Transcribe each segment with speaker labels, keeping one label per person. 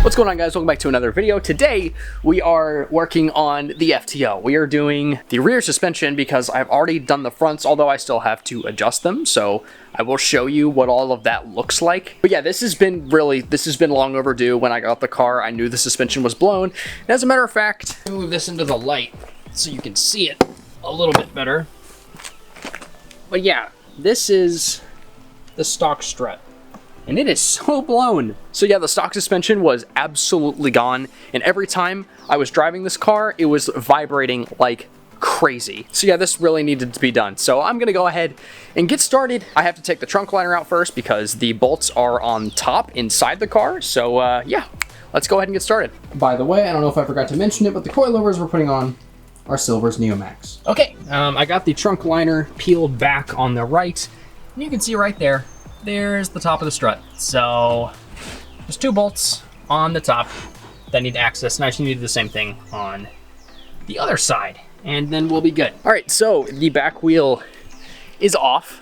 Speaker 1: What's going on, guys? Welcome back to another video. Today we are working on the FTO. We are doing the rear suspension because I've already done the fronts, although I still have to adjust them, so I will show you what all of that looks like. But yeah, this has been long overdue. When I got the car, I knew the suspension was blown. And as a matter of fact, let me move this into the light so you can see it a little bit better. But yeah, this is the stock strut. And it is so blown. So yeah, the stock suspension was absolutely gone. And every time I was driving this car, it was vibrating like crazy. So yeah, this really needed to be done. So I'm gonna go ahead and get started. I have to take the trunk liner out first because the bolts are on top inside the car. So yeah, let's go ahead and get started. By the way, I don't know if I forgot to mention it, but the coilovers we're putting on are Silver's Neomax. Okay, I got the trunk liner peeled back on the right. And you can see right there, there's the top of the strut. So there's two bolts on the top that need access, and I actually need the same thing on the other side, and then we'll be good. All right, so the back wheel is off.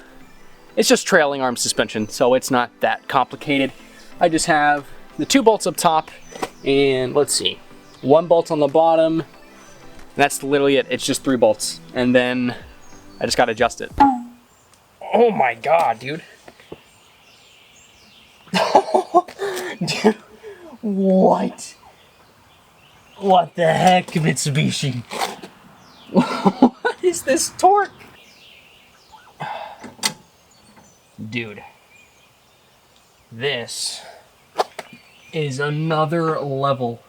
Speaker 1: It's just trailing arm suspension, so it's not that complicated. I just have the two bolts up top, and let's see, one bolt on the bottom, and that's literally it. It's just three bolts, and then I just gotta adjust it. Oh my God, dude. Dude, what? What the heck, Mitsubishi? What is this torque? Dude, this is another level.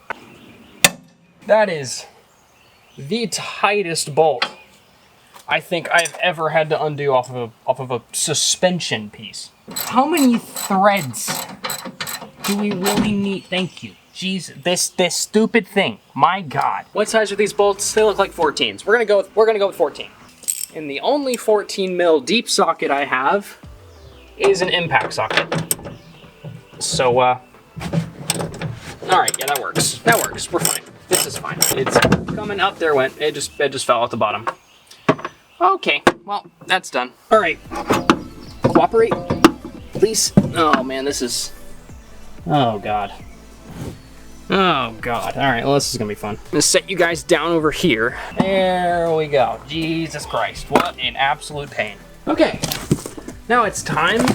Speaker 1: That is the tightest bolt I think I've ever had to undo off of a suspension piece. How many threads do we really need? Thank you. Jeez, this stupid thing. My God. What size are these bolts? They look like 14s. We're gonna go with 14. And the only 14 mil deep socket I have is an impact socket. So all right, yeah, that works. That works. We're fine. This is fine. It's coming up. There went. It just fell at the bottom. Okay, well, that's done. All right, cooperate, please. Oh man, this is, oh God. Oh God, all right, well, this is gonna be fun. I'm gonna set you guys down over here. There we go, Jesus Christ, what an absolute pain. Okay, now it's time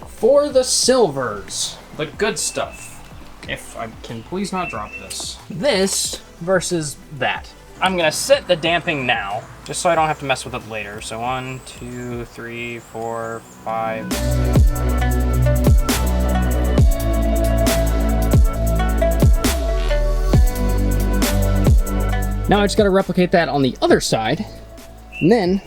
Speaker 1: for the silvers, the good stuff. If I can please not drop this. This versus that. I'm gonna set the damping now, just so I don't have to mess with it later. So 1, 2, 3, 4, 5. Now I just gotta replicate that on the other side, and then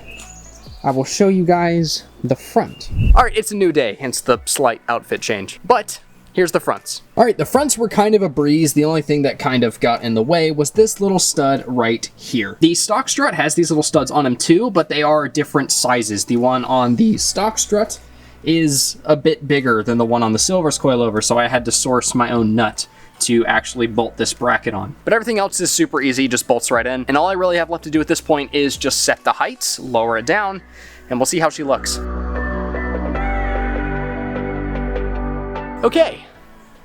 Speaker 1: I will show you guys the front. All right, it's a new day, hence the slight outfit change. But here's the fronts. All right, the fronts were kind of a breeze. The only thing that kind of got in the way was this little stud right here. The stock strut has these little studs on them too, but they are different sizes. The one on the stock strut is a bit bigger than the one on the Silver's coilover, so I had to source my own nut to actually bolt this bracket on. But everything else is super easy, just bolts right in. And all I really have left to do at this point is just set the heights, lower it down, and we'll see how she looks. Okay,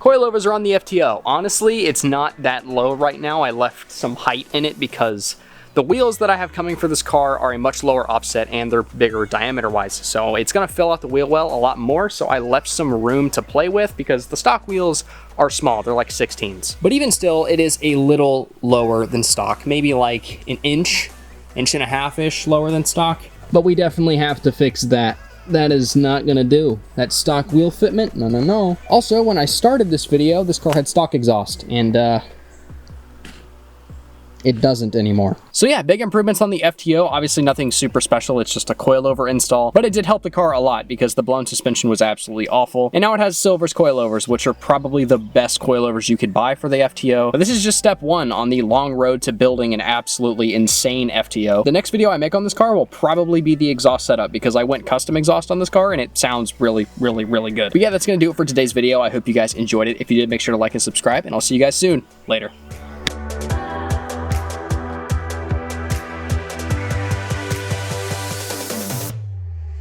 Speaker 1: coilovers are on the FTO. Honestly, it's not that low right now. I left some height in it because the wheels that I have coming for this car are a much lower offset and they're bigger diameter-wise. So it's gonna fill out the wheel well a lot more, so I left some room to play with because the stock wheels are small, they're like 16s. But even still, it is a little lower than stock, maybe like an inch and a half-ish lower than stock. But we definitely have to fix that. That is not gonna do. That stock wheel fitment, no, no, no. Also, when I started this video, this car had stock exhaust, and it doesn't anymore. So yeah, big improvements on the FTO. Obviously nothing super special, it's just a coilover install, but it did help the car a lot because the blown suspension was absolutely awful. And now it has Silver's coilovers, which are probably the best coilovers you could buy for the FTO. But this is just step one on the long road to building an absolutely insane FTO. The next video I make on this car will probably be the exhaust setup because I went custom exhaust on this car and it sounds really, really, really good. But yeah, that's gonna do it for today's video. I hope you guys enjoyed it. If you did, make sure to like and subscribe, and I'll see you guys soon. Later.